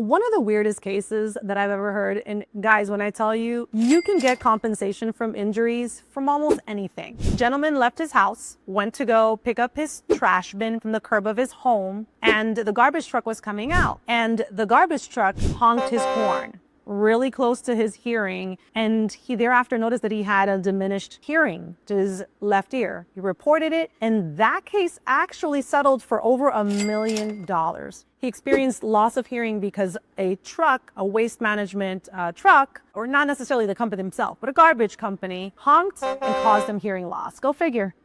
One of the weirdest cases that I've ever heard, and guys, when I tell you, you can get compensation from injuries from almost anything. Gentleman left his house, went to go pick up his trash bin from the curb of his home, and the garbage truck was coming out. And the garbage truck honked his horn really close to his hearing, and he thereafter noticed that he had a diminished hearing to his left ear. He reported it, and that case actually settled for over $1 million. He experienced loss of hearing because a truck, a waste management truck, or not necessarily the company themselves, but a garbage company, honked and caused him hearing loss. Go figure.